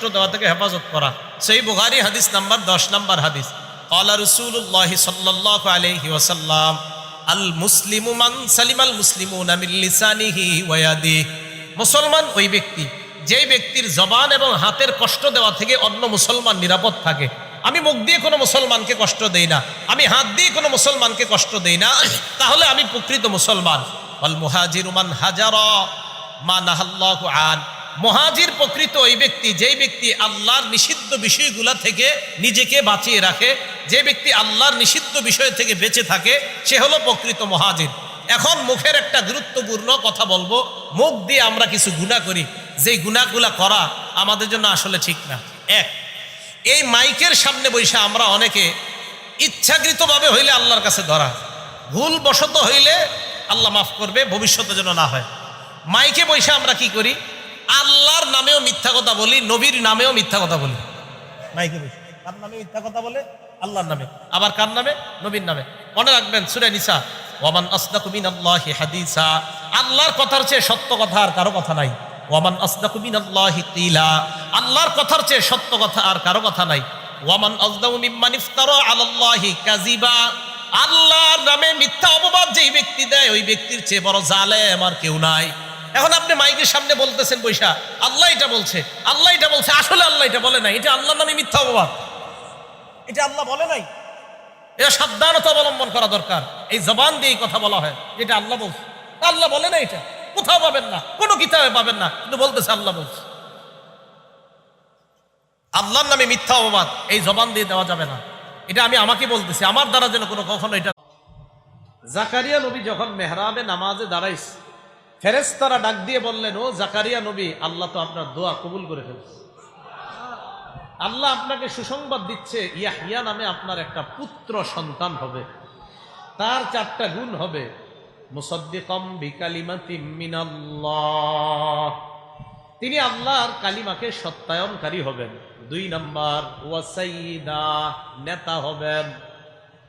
কষ্ট দেওয়া থেকে হেফাজত করা। সহিহ বুখারী হাদিস নাম্বার 10 নম্বর হাদিস, ক্বালা রাসূলুল্লাহ সাল্লাল্লাহু আলাইহি ওয়াসাল্লাম আল মুসলিমু মান সালিমাল মুসলিমুনা মিন লিসানিহি ওয়া ইয়াদিহি। মুসলমান ওই ব্যক্তি যেই ব্যক্তির জবান এবং হাতের কষ্ট দেওয়া থেকে অন্য মুসলমান নিরাপদ থাকে। আমি মুখ দিয়ে কোনো মুসলমানকে কষ্ট দেই না, আমি হাত দিয়ে কোনো মুসলমানকে কষ্ট দেই না, তাহলে আমি প্রকৃত মুসলমান। ওয়াল মুহাজিরু মান হাজারা মা নাহাল্লাহু আন। মুহাজির প্রকৃত ওই ব্যক্তি যেই ব্যক্তি আল্লাহর নিষিদ্ধ বিষয়গুলা থেকে নিজেকে বাঁচিয়ে রাখে, যে ব্যক্তি আল্লাহর নিষিদ্ধ বিষয় থেকে বেঁচে থাকে, সে হলো প্রকৃত মুহাজির। এখন মুখের একটা গুরুত্বপূর্ণ কথা বলবো। মুখ দিয়ে আমরা কিছু গুনাহ করি, যেই গুনাহগুলা করা আমাদের জন্য আসলে ঠিক না। এক, এই মাইকের সামনে বসে আমরা অনেকে ইচ্ছাকৃতভাবে হইলে আল্লাহর কাছে ধরা, ভুল বশত হইলে আল্লাহ মাফ করবে, ভবিষ্যতে যেন না হয়। মাইকে বসে আমরা কি করি? আল্লাহর নামেও মিথ্যা কথা বলি, নবীর নামেও মিথ্যা কথা বলি। মাইকে বসে কার নামে মিথ্যা কথা বলে? আল্লাহর নামে। আবার কার নামে? নবীর নামে। মনে রাখবেন সূরা নিসা, ওয়ামান আসদাকু মিনাল্লাহি হাদিসা। আল্লাহর কথার চেয়ে সত্য কথা আর কারো কথা নাই। ওয়ামান আসদাকু মিনাল্লাহি কিলা। আল্লাহর কথার চেয়ে সত্য কথা আর কারো কথা নাই। ওয়ামান আযলামু মিম্মান ইফতারা আলাল্লাহি কাযিবা। আল্লাহর নামে মিথ্যা অপবাদ যেই ব্যক্তি দেয়, ওই ব্যক্তির চেয়ে বড় জালেম আর কেউ নাই। এখন আপনি মাইকের সামনে বলতেছেন বৈশা, আল্লাহ এটা বলছে, আল্লাহ এটা বলছে, আসলে আল্লাহ এটা বলে নাই, এটা আল্লাহর নামে মিথ্যা অপবাদ, এটা আল্লাহ বলে নাই। এটা সাবধানতা অবলম্বন করা দরকার। এই জবান দিয়ে কথা বলা হয় যেটা আল্লাহ বলছে, আল্লাহ বলে না। এটা কোথাও পাবেন না, কোনো কিতাবে পাবেন না, কিন্তু বলতেছে আল্লাহ বলছে। আল্লাহর নামে মিথ্যা অপবাদ এই জবান দিয়ে দেওয়া যাবে না। এটা আমি আমাকে বলতেছি, আমার দ্বারা যেন কোনো কখনো এটা। জাকারিয়া নবী যখন মেহরাবে নামাজে দাঁড়াইছে, ফেরেশতারা ডাক দিয়ে বললেন, ও জাকারিয়া নবী, আল্লাহ তো আপনার দোয়া কবুল করে ফেলছে। আল্লাহ আপনাকে সুসংবাদ দিচ্ছে, ইয়াহইয়া নামে আপনার একটা পুত্র সন্তান হবে, তার 4টা গুণ হবে। মুসাদ্দিকাম বিকালিমাতিম মিনাল্লাহ, তিনি আল্লাহর কালিমাকে সত্যায়নকারী হবেন। 2 নাম্বার, ওয়াসাইয়্যিদা, নেতা হবেন।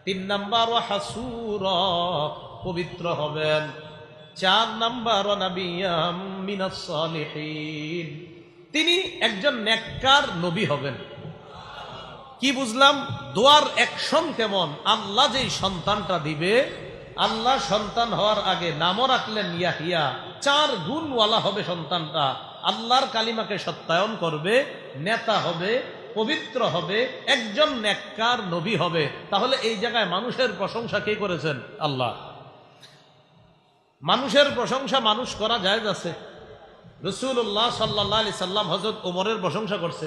3 নাম্বার, ওয়াহাসুরা, পবিত্র হবেন। 4 নাম্বার, ওয়ানাবিয়াম মিনাস সালিহিন, তিনি একজন নেককার নবী হবেন। কি বুঝলাম? দোয়ার অ্যাকশন কেমন? আল্লাহ যেই সন্তানটা দিবে, আল্লাহ সন্তান হওয়ার আগে নামও রাখলেন ইয়াহিয়া। 4 গুণওয়ালা হবে সন্তানটা, আল্লাহর কালিমাকে সত্যায়ন করবে, নেতা হবে, পবিত্র হবে, একজন নেককার নবী হবে। তাহলে এই জায়গায় মানুষের প্রশংসা কে করেছেন? আল্লাহ। মানুষের প্রশংসা মানুষ করা জায়েজ আছে। রাসূলুল্লাহ সাল্লাল্লাহু আলাইহি সাল্লাম হযরত ওমরের প্রশংসা করছে।